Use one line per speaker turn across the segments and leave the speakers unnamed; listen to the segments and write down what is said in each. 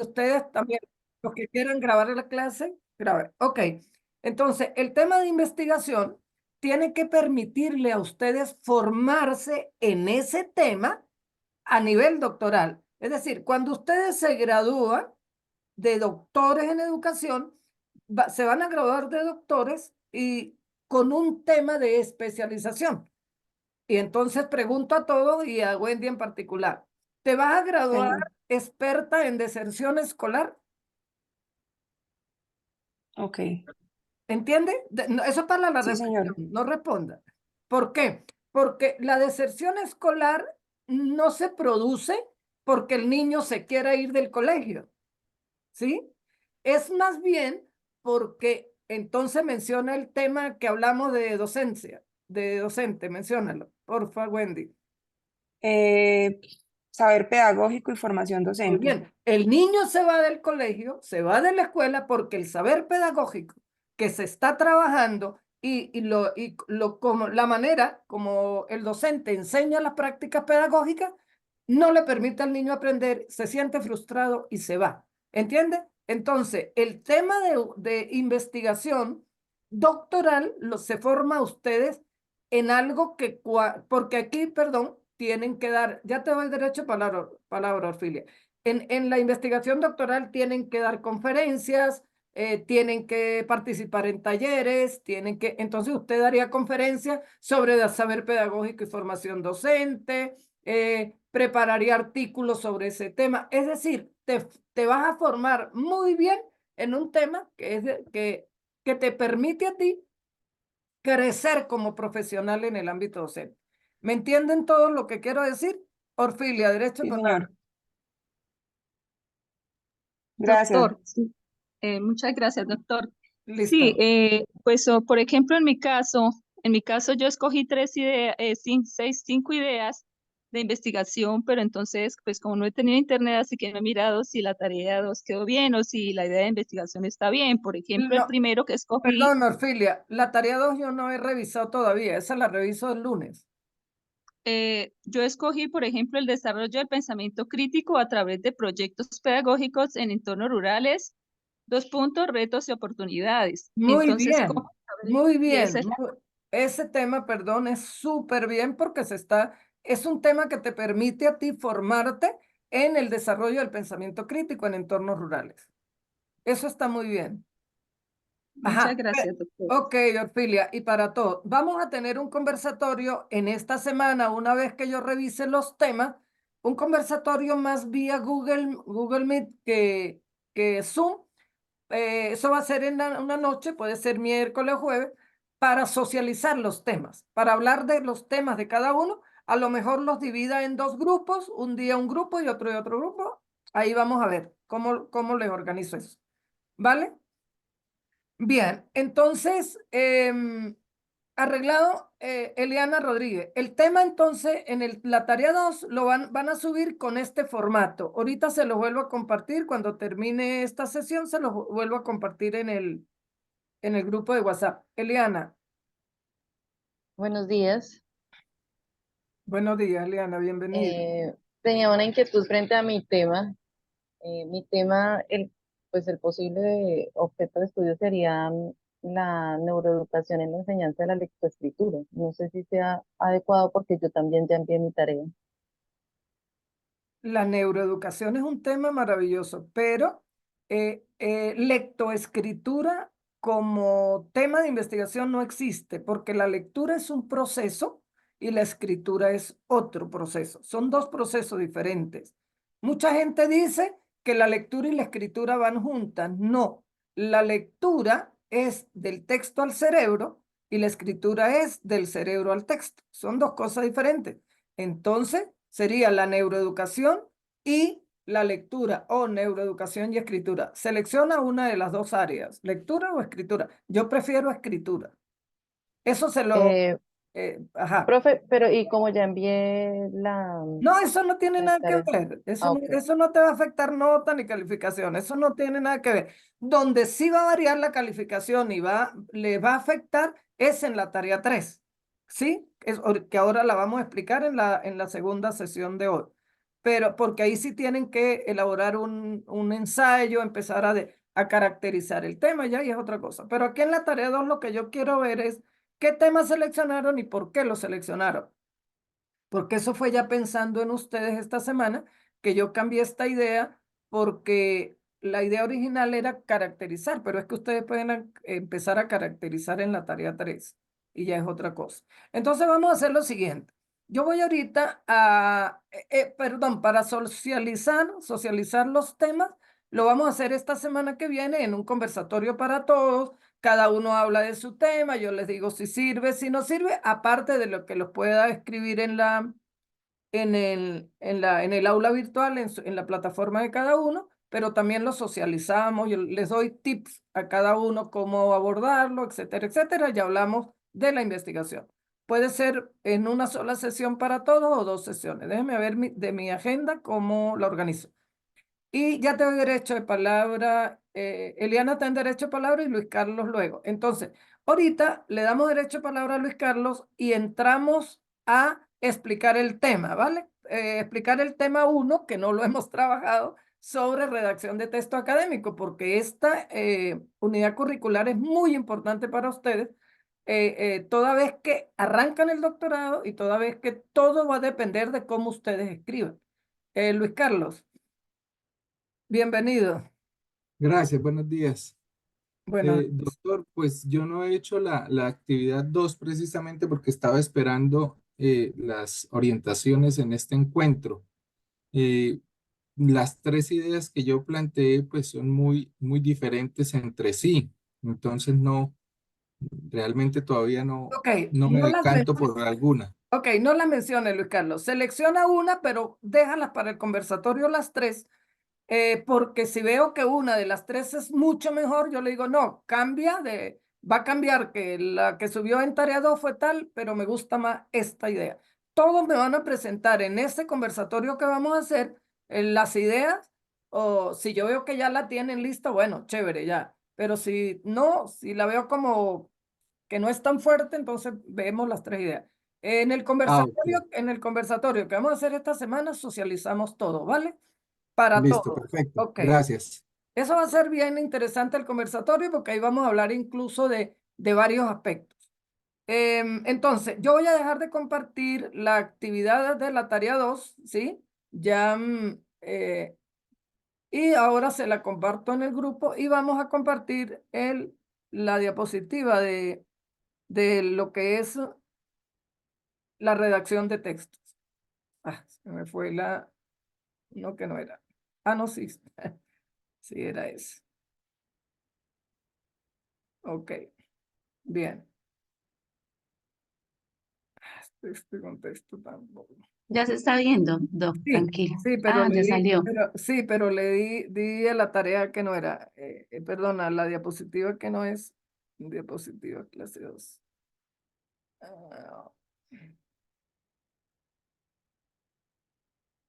ustedes también, los que quieran grabar la clase, graben. Ok, entonces el tema de investigación tiene que permitirle a ustedes formarse en ese tema a nivel doctoral. Es decir, cuando ustedes se gradúan de doctores en educación, se van a graduar de doctores y con un tema de especialización. Y entonces pregunto a todos y a Wendy en particular, ¿te vas a graduar
Sí,
experta en deserción escolar?
ok.
¿Entiende? Eso es para la
Sí,
reflexión,
señor.
no responda. ¿Por qué? Porque la deserción escolar no se produce porque el niño se quiera ir del colegio, ¿sí? Es más bien porque entonces menciona el tema que hablamos de docencia, de docente, menciónalo, porfa, Wendy.
Eh, Saber pedagógico y formación
Muy
docente.
bien, el niño se va del colegio, se va de la escuela porque el saber pedagógico que se está trabajando como la manera como el docente enseña las prácticas pedagógicas no le permite al niño aprender, se siente frustrado y se va. ¿Entiende? Entonces, el tema de investigación doctoral se forma a ustedes en algo que, porque aquí, perdón, tienen que dar, ya te doy derecho a palabra, Orfilia. En la investigación doctoral tienen que dar conferencias, tienen que participar en talleres, entonces usted daría conferencias sobre el saber pedagógico y formación docente, prepararía artículos sobre ese tema, es decir, te vas a formar muy bien en un tema que te permite a ti crecer como profesional en el ámbito docente. ¿Me entienden todo lo que quiero decir? Orfilia, derecho a
Sí,
palabra.
señor. Gracias.
Doctor, sí. Muchas gracias, doctor. Sí,
Listo.
pues por ejemplo, en mi caso yo escogí tres ideas, cinco ideas de investigación, pero entonces, pues como no he tenido internet, así que no he mirado si la tarea 2 quedó bien o si la idea de investigación está bien. Por ejemplo, el
No,
primero que escogí,
perdón, Orfilia, la tarea 2 yo no he revisado todavía, esa la reviso el lunes.
yo escogí, por ejemplo, el desarrollo del pensamiento crítico a través de proyectos pedagógicos en entornos rurales, dos puntos, retos y oportunidades.
Muy
Entonces, ¿cómo
bien,
saber
muy
si esa
bien.
es la...
Ese tema, perdón, es súper bien porque es un tema que te permite a ti formarte en el desarrollo del pensamiento crítico en entornos rurales. Eso está muy bien.
Muchas
Ajá.
gracias, doctor.
Ok, Orfilia, y para todo, vamos a tener un conversatorio en esta semana, una vez que yo revise los temas, un conversatorio más vía Google Meet que Zoom. Eso va a ser en una noche, puede ser miércoles o jueves, para socializar los temas, para hablar de los temas de cada uno. A lo mejor los divida en dos grupos, un día un grupo y otro grupo. Ahí vamos a ver cómo les organizo eso. ¿Vale? Bien, entonces, arreglado, Eliana Rodríguez. El tema entonces en la tarea 2 lo van a subir con este formato. Ahorita se los vuelvo a compartir. Cuando termine esta sesión, se los vuelvo a compartir en el grupo de WhatsApp. Eliana,
Buenos días.
buenos días, Eliana, bienvenida.
Tenía una inquietud frente a mi tema. Mi tema, pues el posible objeto de estudio sería la neuroeducación en la enseñanza de la lectoescritura. No sé si sea adecuado porque yo también ya envié mi tarea.
La neuroeducación es un tema maravilloso, pero lectoescritura como tema de investigación no existe, porque la lectura es un proceso y la escritura es otro proceso. Son dos procesos diferentes. Mucha gente dice que la lectura y la escritura van juntas. No, la lectura es del texto al cerebro y la escritura es del cerebro al texto. Son dos cosas diferentes. Entonces, sería la neuroeducación y la lectura o neuroeducación y escritura. Selecciona una de las dos áreas, lectura o escritura. Yo prefiero escritura. Eso
Eh,
ajá.
Profe, pero y como ya envié
No, eso no tiene
las
nada que
tareas.
ver. Eso
Ah,
no,
ok.
eso no te va a afectar nota ni calificación. Eso no tiene nada que ver. Donde sí va a variar la calificación y le va a afectar es en la tarea 3. ¿Sí? Que ahora la vamos a explicar en la segunda sesión de hoy. pero porque ahí sí tienen que elaborar un ensayo, empezar a caracterizar el tema, ya y es otra cosa. Pero aquí en la tarea 2 lo que yo quiero ver es qué temas seleccionaron y por qué lo seleccionaron. Porque eso fue ya pensando en ustedes esta semana, que yo cambié esta idea porque la idea original era caracterizar, pero es que ustedes pueden empezar a caracterizar en la tarea 3 y ya es otra cosa. Entonces vamos a hacer lo siguiente. Yo voy ahorita perdón, para socializar los temas, lo vamos a hacer esta semana que viene en un conversatorio para todos. Cada uno habla de su tema, yo les digo si sirve, si no sirve, aparte de lo que los pueda escribir en el aula virtual, en la plataforma de cada uno, pero también lo socializamos, yo les doy tips a cada uno cómo abordarlo, etcétera, etcétera. Ya hablamos de la investigación. Puede ser en una sola sesión para todos o 2 sesiones. Déjenme ver de mi agenda cómo la organizo. Y ya te doy derecho de palabra, Eliana está en derecho de palabra y Luis Carlos luego. Entonces, ahorita le damos derecho de palabra a Luis Carlos y entramos a explicar el tema, ¿vale? Explicar el tema 1, que no lo hemos trabajado, sobre redacción de texto académico, porque esta unidad curricular es muy importante para ustedes, toda vez que arrancan el doctorado y toda vez que todo va a depender de cómo ustedes escriban. Luis Carlos. Bienvenido.
Gracias, buenos días.
Bueno,
Doctor, pues yo no he hecho la actividad 2 precisamente porque estaba esperando las orientaciones en este encuentro. Eh, las 3 ideas que yo planteé pues son muy diferentes entre sí. Entonces no, realmente todavía
ok,
no me
no las,
decanto por alguna.
ok, no las mencione, Luis Carlos. Selecciona una, pero déjalas para el conversatorio las 3, porque si veo que una de las 3 es mucho mejor, yo le digo, no, va a cambiar, que la que subió en tarea 2 fue tal, pero me gusta más esta idea. Todos me van a presentar en ese conversatorio que vamos a hacer las ideas, o si yo veo que ya la tienen lista, bueno, chévere, ya. Pero si no, si la veo como que no es tan fuerte, entonces vemos las 3 ideas.
Ok,
En el conversatorio que vamos a hacer esta semana, socializamos todo, ¿vale? Para
listo,
todos.
perfecto.
Ok.
Gracias.
Eso va a ser bien interesante el conversatorio porque ahí vamos a hablar incluso de varios aspectos. Entonces, yo voy a dejar de compartir la actividad de la tarea 2, ¿sí? Ya, y ahora se la comparto en el grupo y vamos a compartir la diapositiva de lo que es la redacción de textos. Ah, se me fue no que no era. Ah, no, sí. Sí, era eso. Ok, bien. Este contexto tampoco.
Ya se está viendo, Doc,
Sí,
tranquilo.
sí,
Ah, ya salió.
pero le di a la tarea que no era, perdona, la diapositiva que no es diapositiva clase 2. Ah,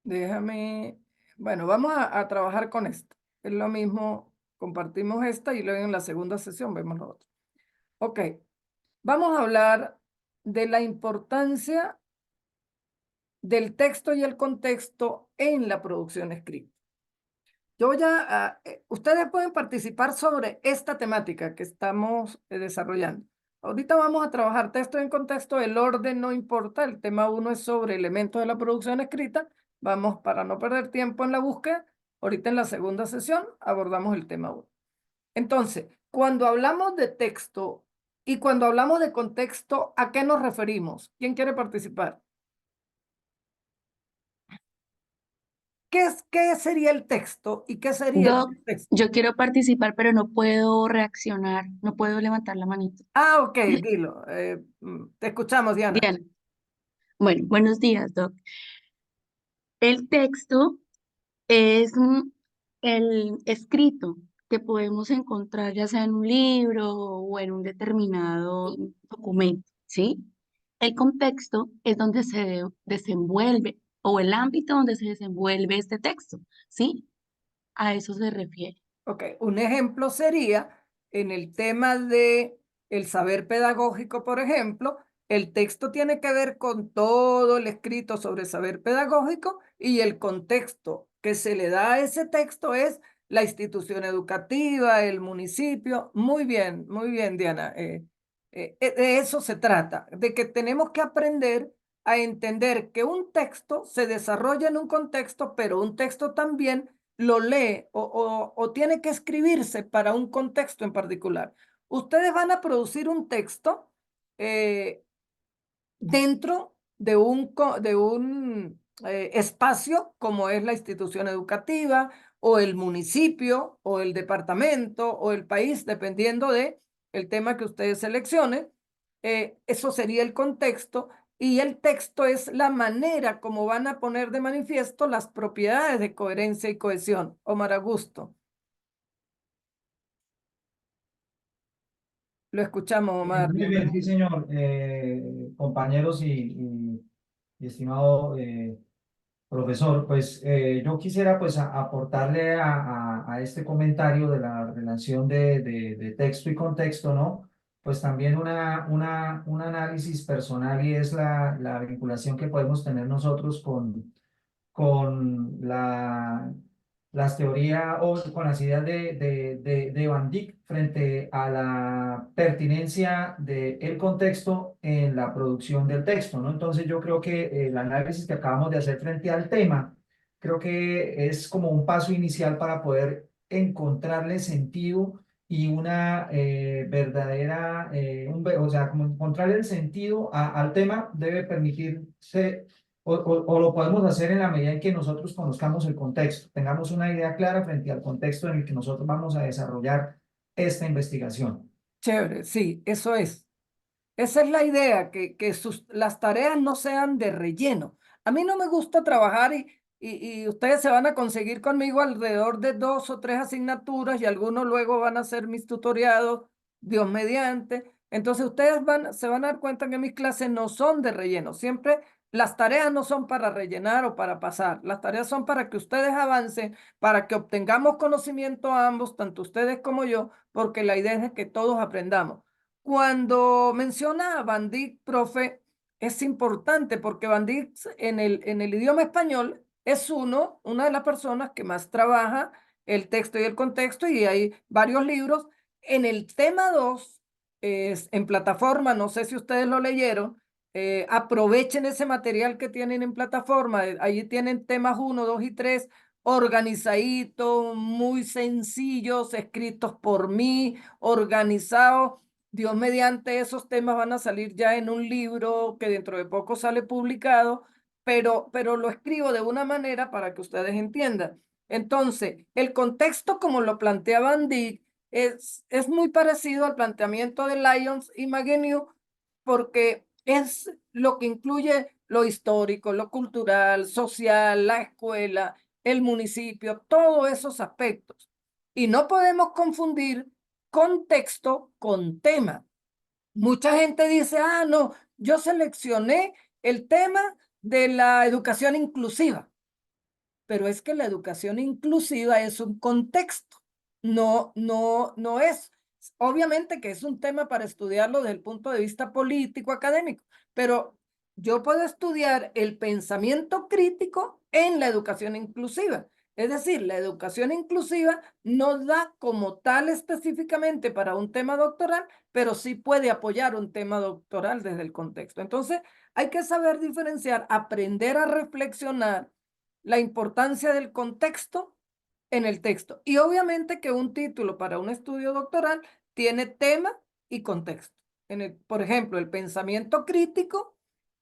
déjame, bueno, vamos a trabajar con esto. Es lo mismo, compartimos esta y luego en la segunda sesión vemos lo otro. Ok, vamos a hablar de la importancia del texto y el contexto en la producción escrita. Ustedes pueden participar sobre esta temática que estamos desarrollando. Ahorita vamos a trabajar texto en contexto, el orden no importa, el tema 1 es sobre elementos de la producción escrita. Vamos, para no perder tiempo en la búsqueda, ahorita en la segunda sesión abordamos el tema 1. Entonces, cuando hablamos de texto y cuando hablamos de contexto, ¿a qué nos referimos? ¿Quién quiere participar? ¿Qué sería el texto y qué sería el
Doc,
contexto?
yo quiero participar, pero no puedo reaccionar, no puedo levantar la manito.
Ah, ok, dilo. Te escuchamos, Diana.
Bien, bueno, buenos días, Doc. El texto es el escrito que podemos encontrar ya sea en un libro o en un determinado documento, ¿sí? El contexto es donde se desenvuelve o el ámbito donde se desenvuelve este texto, ¿sí? A eso se refiere.
Ok, un ejemplo sería en el tema de el saber pedagógico, por ejemplo, El texto tiene que ver con todo el escrito sobre saber pedagógico y el contexto que se le da a ese texto es la institución educativa, el municipio. Muy bien, Diana. De eso se trata, de que tenemos que aprender a entender que un texto se desarrolla en un contexto, pero un texto también lo lee o tiene que escribirse para un contexto en particular. Ustedes van a producir un texto dentro de un espacio como es la institución educativa o el municipio o el departamento o el país, dependiendo de el tema que ustedes seleccionen. Eso sería el contexto y el texto es la manera como van a poner de manifiesto las propiedades de coherencia y cohesión. Omar Augusto, lo escuchamos, Omar.
Muy bien, sí, señor. Compañeros y estimado profesor, pues yo quisiera pues aportarle a este comentario de la relación de texto y contexto, ¿no? Pues también un análisis personal y es la vinculación que podemos tener nosotros con las teorías o con las ideas de Van Dyck frente a la pertinencia del contexto en la producción del texto, ¿no? Entonces yo creo que el análisis que acabamos de hacer frente al tema, creo que es como un paso inicial para poder encontrarle sentido y una verdadera, o sea, como encontrarle el sentido al tema debe permitirse o lo podemos hacer en la medida en que nosotros conozcamos el contexto, tengamos una idea clara frente al contexto en el que nosotros vamos a desarrollar esta investigación.
Chévere, sí, eso es. Esa es la idea, que las tareas no sean de relleno. A mí no me gusta trabajar y ustedes se van a conseguir conmigo alrededor de 2 o 3 asignaturas y algunos luego van a ser mis tutoriados, Dios mediante. Entonces ustedes se van a dar cuenta que mis clases no son de relleno. Siempre las tareas no son para rellenar o para pasar. Las tareas son para que ustedes avancen, para que obtengamos conocimiento ambos, tanto ustedes como yo, porque la idea es que todos aprendamos. Cuando menciona a Van Dyck, profe, es importante porque Van Dyck en el idioma español es una de las personas que más trabaja el texto y el contexto y hay varios libros. En el tema 2, en plataforma, no sé si ustedes lo leyeron, aprovechen ese material que tienen en plataforma. Allí tienen temas 1, 2 y 3 organizaditos, muy sencillos, escritos por mí, organizados. Dios mediante esos temas van a salir ya en un libro que dentro de poco sale publicado, pero lo escribo de una manera para que ustedes entiendan. Entonces, el contexto como lo plantea Van Dyck es muy parecido al planteamiento de Lyons y Magnew porque es lo que incluye lo histórico, lo cultural, social, la escuela, el municipio, todos esos aspectos. Y no podemos confundir contexto con tema. Mucha gente dice, no, yo seleccioné el tema de la educación inclusiva, pero es que la educación inclusiva es un contexto, no es, obviamente que es un tema para estudiarlo desde el punto de vista político, académico, pero yo puedo estudiar el pensamiento crítico en la educación inclusiva. Es decir, la educación inclusiva no da como tal específicamente para un tema doctoral, pero sí puede apoyar un tema doctoral desde el contexto. Entonces, hay que saber diferenciar, aprender a reflexionar la importancia del contexto en el texto. Y obviamente que un título para un estudio doctoral tiene tema y contexto. Por ejemplo, el pensamiento crítico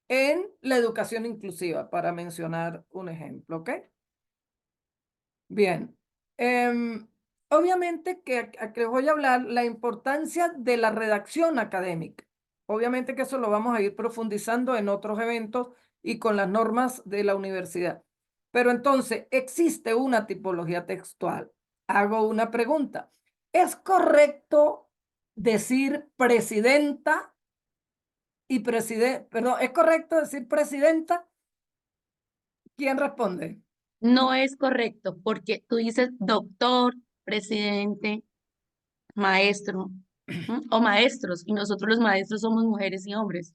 en la educación inclusiva, para mencionar un ejemplo, ¿ok? Bien. Obviamente que voy a hablar la importancia de la redacción académica. Obviamente que eso lo vamos a ir profundizando en otros eventos y con las normas de la universidad. Pero entonces, existe una tipología textual. Hago una pregunta. ¿Es correcto decir presidenta y presidente? Perdón, ¿es correcto decir presidenta? ¿Quién responde?
No es correcto porque tú dices doctor, presidente, maestro, o maestros, y nosotros los maestros somos mujeres y hombres.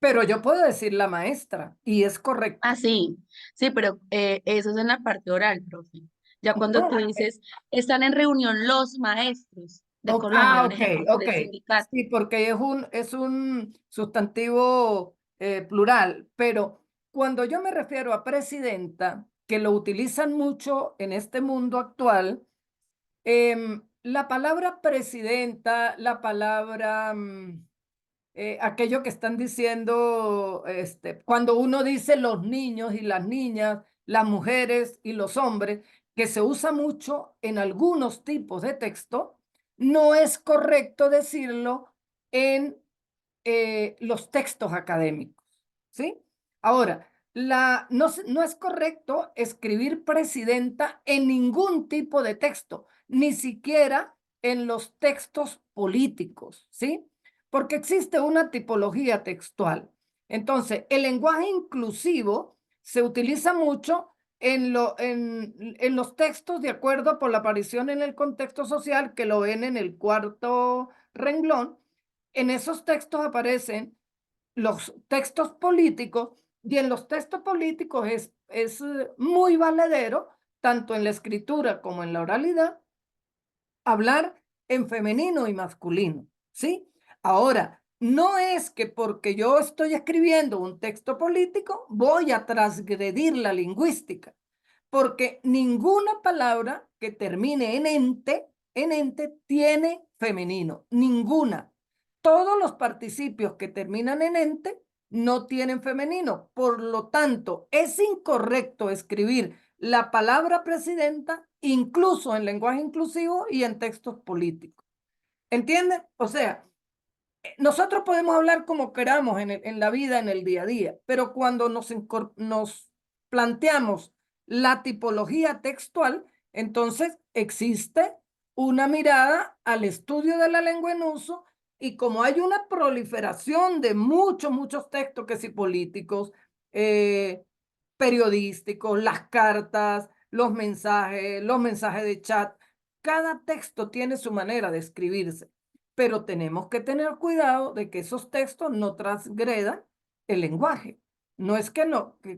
Pero yo puedo decir la maestra y es correcto.
Ah, sí, sí, pero eso es en la parte oral, profe. Ya cuando tú
No,
dices, están en reunión los maestros de Colombia, un
ok,
ejemplo por
ok.
el sindicato.
Sí, porque es un sustantivo plural, pero cuando yo me refiero a presidenta, que lo utilizan mucho en este mundo actual, la palabra presidenta, la palabra, aquello que están diciendo, cuando uno dice los niños y las niñas, las mujeres y los hombres, que se usa mucho en algunos tipos de texto, no es correcto decirlo en los textos académicos, ¿sí? Ahora, no es correcto escribir presidenta en ningún tipo de texto, ni siquiera en los textos políticos, ¿sí? Porque existe una tipología textual. Entonces, el lenguaje inclusivo se utiliza mucho en los textos de acuerdo por la aparición en el contexto social, que lo ven en el cuarto renglón. En esos textos aparecen los textos políticos y en los textos políticos es muy valedero, tanto en la escritura como en la oralidad, hablar en femenino y masculino, ¿sí? Ahora, no es que porque yo estoy escribiendo un texto político voy a transgredir la lingüística, porque ninguna palabra que termine en ente tiene femenino, ninguna. Todos los participios que terminan en ente no tienen femenino. Por lo tanto, es incorrecto escribir la palabra presidenta incluso en lenguaje inclusivo y en textos políticos. ¿Entienden? O sea, nosotros podemos hablar como queramos en la vida, en el día a día, pero cuando nos planteamos la tipología textual, entonces existe una mirada al estudio de la lengua en uso y como hay una proliferación de muchos textos que sí políticos, periodísticos, las cartas, los mensajes de chat, cada texto tiene su manera de escribirse, pero tenemos que tener cuidado de que esos textos no transgredan el lenguaje. No es que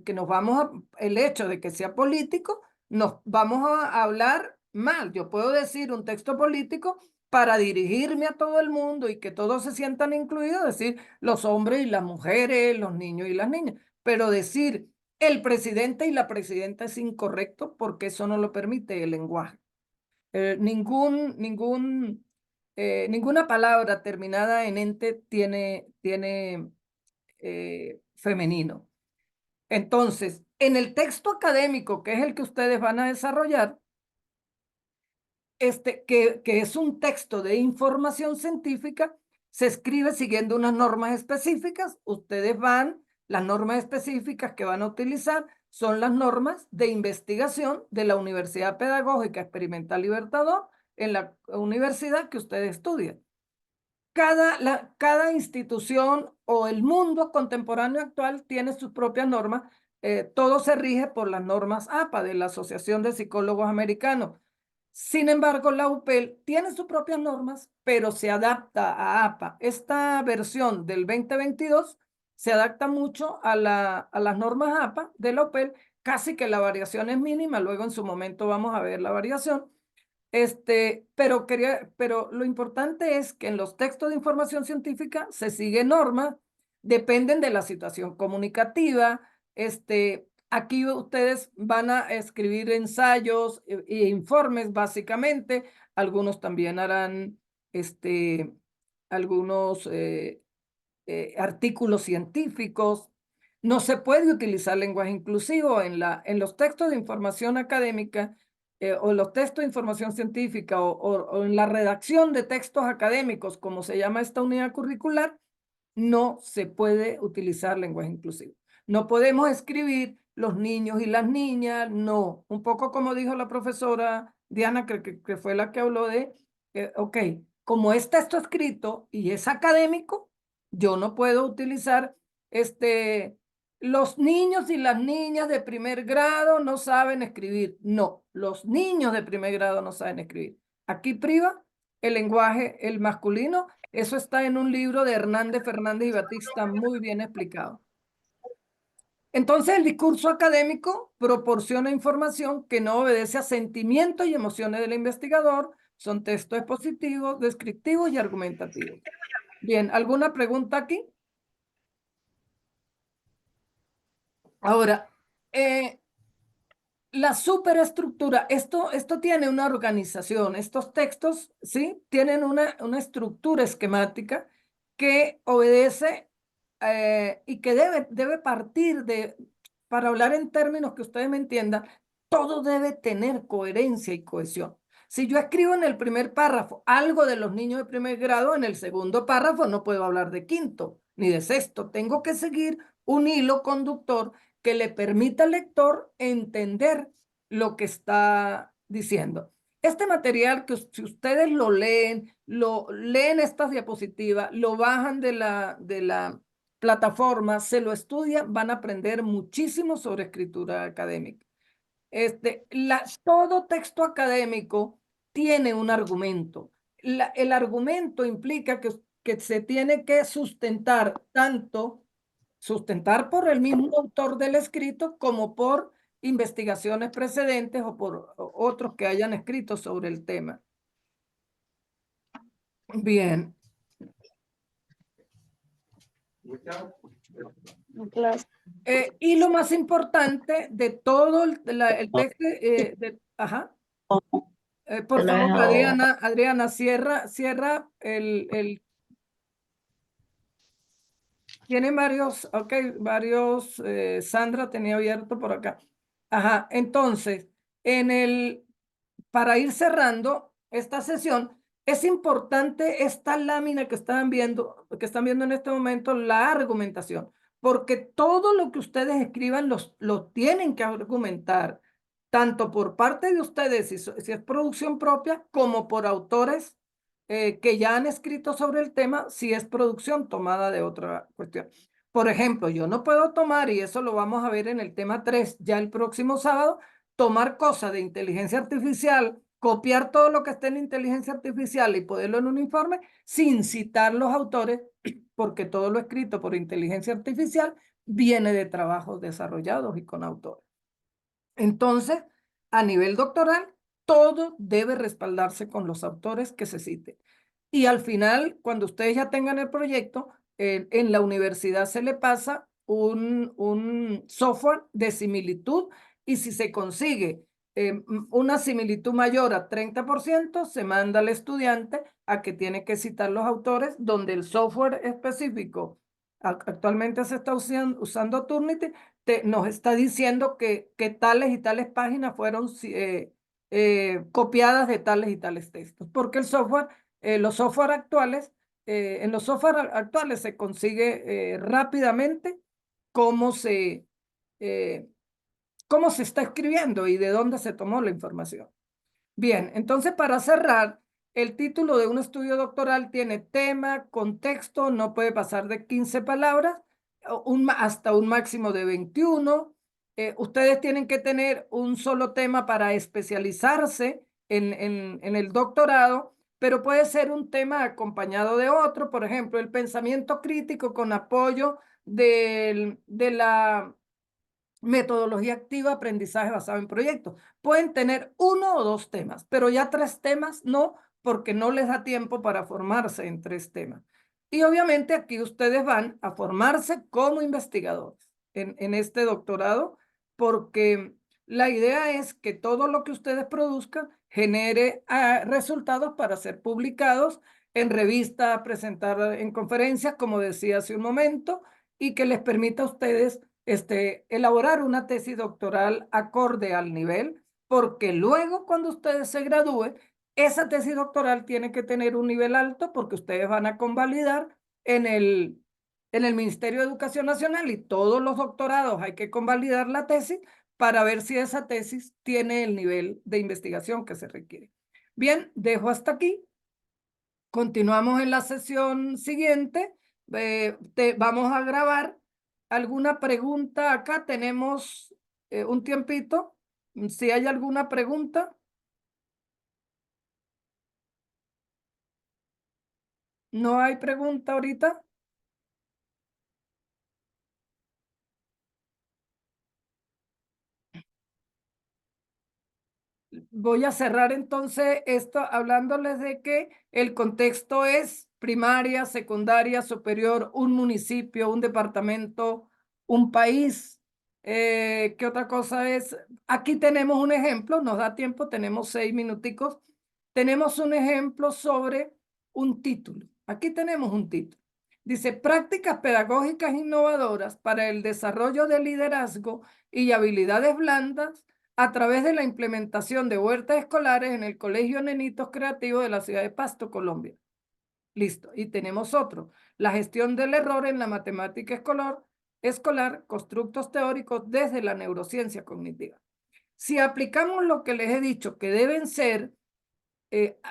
que nos vamos a, el hecho de que sea político, nos vamos a hablar mal. Yo puedo decir un texto político para dirigirme a todo el mundo y que todos se sientan incluidos, decir los hombres y las mujeres, los niños y las niñas, pero decir el presidente y la presidenta es incorrecto porque eso no lo permite el lenguaje. Ninguna palabra terminada en ente tiene femenino. Entonces, en el texto académico, que es el que ustedes van a desarrollar, que es un texto de información científica, se escribe siguiendo unas normas específicas. Las normas específicas que van a utilizar son las normas de investigación de la Universidad Pedagógica Experimental Libertador, en la universidad que ustedes estudian. Cada institución o el mundo contemporáneo actual tiene sus propias normas. Todo se rige por las normas APA de la Asociación de Psicólogos Americanos. Sin embargo, la UPEL tiene sus propias normas, pero se adapta a APA. Esta versión del 2022 se adapta mucho a las normas APA de la UPEL, casi que la variación es mínima, luego en su momento vamos a ver la variación. Pero lo importante es que en los textos de información científica se sigue normas, dependen de la situación comunicativa. Aquí ustedes van a escribir ensayos e informes básicamente, algunos también harán algunos artículos científicos. No se puede utilizar lenguaje inclusivo en los textos de información académica o los textos de información científica o en la redacción de textos académicos, como se llama esta unidad curricular, no se puede utilizar lenguaje inclusivo. No podemos escribir los niños y las niñas, no. Un poco como dijo la profesora Diana, que fue la que habló ok, como es texto escrito y es académico, yo no puedo utilizar los niños y las niñas de primer grado no saben escribir. No, los niños de primer grado no saben escribir. Aquí priva el lenguaje, el masculino. Eso está en un libro de Hernández, Fernández y Batista, muy bien explicado. Entonces, el discurso académico proporciona información que no obedece a sentimientos y emociones del investigador. Son textos expositivos, descriptivos y argumentativos. Bien, ¿alguna pregunta aquí? Ahora, la superestructura, esto tiene una organización. Estos textos, ¿sí? Tienen una estructura esquemática que obedece y que debe partir de, para hablar en términos que ustedes me entiendan, todo debe tener coherencia y cohesión. Si yo escribo en el primer párrafo algo de los niños de primer grado, en el segundo párrafo no puedo hablar de quinto ni de sexto. Tengo que seguir un hilo conductor que le permita al lector entender lo que está diciendo. Este material, que si ustedes lo leen estas diapositivas, lo bajan de la plataforma, se lo estudian, van a aprender muchísimo sobre escritura académica. Todo texto académico tiene un argumento. El argumento implica que se tiene que sustentar por el mismo autor del escrito como por investigaciones precedentes o por otros que hayan escrito sobre el tema. Bien. Y lo más importante de todo el texto, ajá. Por favor, Adriana, cierra tiene varios, varios, Sandra tenía abierto por acá. Ajá, entonces, para ir cerrando esta sesión, es importante esta lámina que están viendo en este momento, la argumentación, porque todo lo que ustedes escriban lo tienen que argumentar, tanto por parte de ustedes, si es producción propia, como por autores que ya han escrito sobre el tema, si es producción tomada de otra cuestión. Por ejemplo, yo no puedo tomar, y eso lo vamos a ver en el tema 3 ya el próximo sábado, tomar cosas de inteligencia artificial, copiar todo lo que esté en inteligencia artificial y ponerlo en un informe sin citar los autores, porque todo lo escrito por inteligencia artificial viene de trabajos desarrollados y con autores. Entonces, a nivel doctoral, todo debe respaldarse con los autores que se citen. Y al final, cuando ustedes ya tengan el proyecto, en la universidad se le pasa un software de similitud, y si se consigue una similitud mayor a 30%, se manda al estudiante a que tiene que citar los autores, donde el software específico, actualmente se está usando Turnitin, nos está diciendo que tales y tales páginas fueron copiadas de tales y tales textos, porque el software, los software actuales, en los software actuales se consigue rápidamente cómo se está escribiendo y de dónde se tomó la información. Bien, entonces para cerrar, el título de un estudio doctoral tiene tema, contexto, no puede pasar de 15 palabras, hasta un máximo de 21. Ustedes tienen que tener un solo tema para especializarse en el doctorado, pero puede ser un tema acompañado de otro, por ejemplo, el pensamiento crítico con apoyo de la metodología activa, aprendizaje basado en proyectos. Pueden tener 1 o 2 temas, pero ya 3 temas no, porque no les da tiempo para formarse en 3 temas. Y obviamente aquí ustedes van a formarse como investigadores en este doctorado, porque la idea es que todo lo que ustedes produzcan genere resultados para ser publicados en revistas, presentar en conferencias, como decía hace un momento, y que les permita a ustedes elaborar una tesis doctoral acorde al nivel, porque luego cuando ustedes se gradúen, esa tesis doctoral tiene que tener un nivel alto, porque ustedes van a convalidar en el Ministerio de Educación Nacional, y todos los doctorados hay que convalidar la tesis para ver si esa tesis tiene el nivel de investigación que se requiere. Bien, dejo hasta aquí. Continuamos en la sesión siguiente. Vamos a grabar. ¿Alguna pregunta? Acá tenemos un tiempito. Si hay alguna pregunta. ¿No hay pregunta ahorita? Voy a cerrar entonces esto hablándoles de que el contexto es primaria, secundaria, superior, un municipio, un departamento, un país. ¿Qué otra cosa es? Aquí tenemos un ejemplo, nos da tiempo, tenemos 6 minuticos. Tenemos un ejemplo sobre un título. Aquí tenemos un título. Dice, prácticas pedagógicas innovadoras para el desarrollo de liderazgo y habilidades blandas a través de la implementación de huertas escolares en el Colegio Nenitos Creativos de la ciudad de Pasto, Colombia. Listo. Y tenemos otro. La gestión del error en la matemática escolar, constructos teóricos desde la neurociencia cognitiva. Si aplicamos lo que les he dicho, que deben ser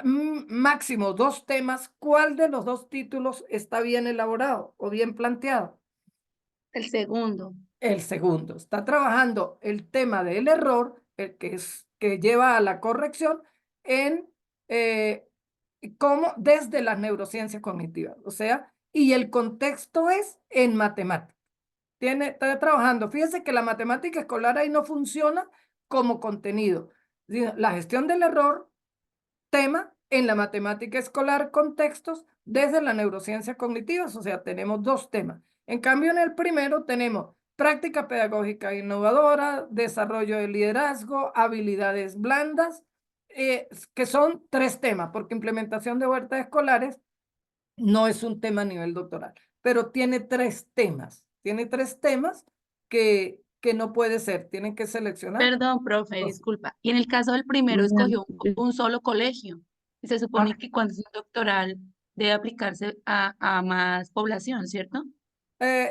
máximo 2 temas, ¿cuál de los 2 títulos está bien elaborado o bien planteado?
El segundo.
El segundo. Está trabajando el tema del error, el que lleva a la corrección en cómo desde las neurociencias cognitivas. O sea, y el contexto es en matemáticas. Está trabajando. Fíjense que la matemática escolar ahí no funciona como contenido. La gestión del error, tema en la matemática escolar, contextos desde la neurociencia cognitivas, o sea, tenemos 2 temas. En cambio, en el primero tenemos práctica pedagógica innovadora, desarrollo de liderazgo, habilidades blandas, que son 3 temas, porque implementación de huertas escolares no es un tema a nivel doctoral, pero tiene 3 temas. Tiene 3 temas que no puede ser, tienen que seleccionar.
Perdón, profe,
Dos.
disculpa. Y en el caso del primero escogió un solo colegio. Y se supone que cuando es un doctoral debe aplicarse a más población, ¿cierto?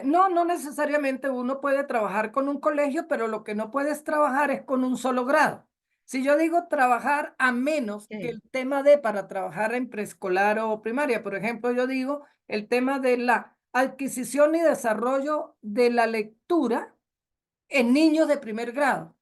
No, no necesariamente uno puede trabajar con un colegio, pero lo que no puedes trabajar es con un solo grado. Si yo digo trabajar a menos que el tema de para trabajar en preescolar o primaria, por ejemplo, yo digo el tema de la adquisición y desarrollo de la lectura en niños de primer grado.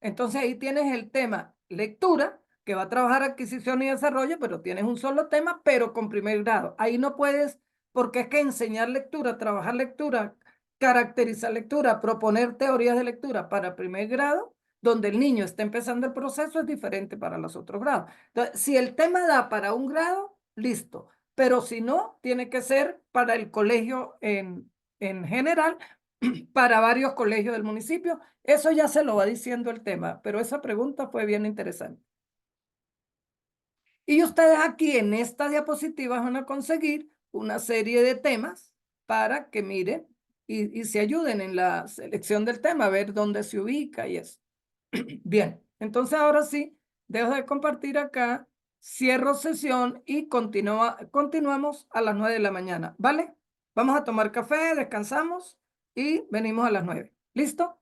Entonces ahí tienes el tema lectura, que va a trabajar adquisición y desarrollo, pero tienes un solo tema, pero con primer grado. Ahí no puedes, porque es que enseñar lectura, trabajar lectura, caracterizar lectura, proponer teorías de lectura para primer grado, donde el niño está empezando el proceso, es diferente para los otros grados. Entonces, si el tema da para un grado, listo. Pero si no, tiene que ser para el colegio en general, para varios colegios del municipio. Eso ya se lo va diciendo el tema, pero esa pregunta fue bien interesante. Y ustedes aquí en esta diapositiva van a conseguir una serie de temas para que miren y se ayuden en la selección del tema, a ver dónde se ubica y eso. Bien, entonces ahora sí, dejo de compartir acá, cierro sesión y continuamos a las 9 de la mañana, ¿vale? Vamos a tomar café, descansamos y venimos a las 9. ¿Listo?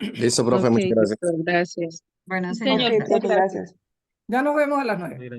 Listo, profe,
Ok,
muchas gracias.
doctor, gracias.
Bueno,
Sí, señor.
profe, gracias.
Ya nos vemos a las 9.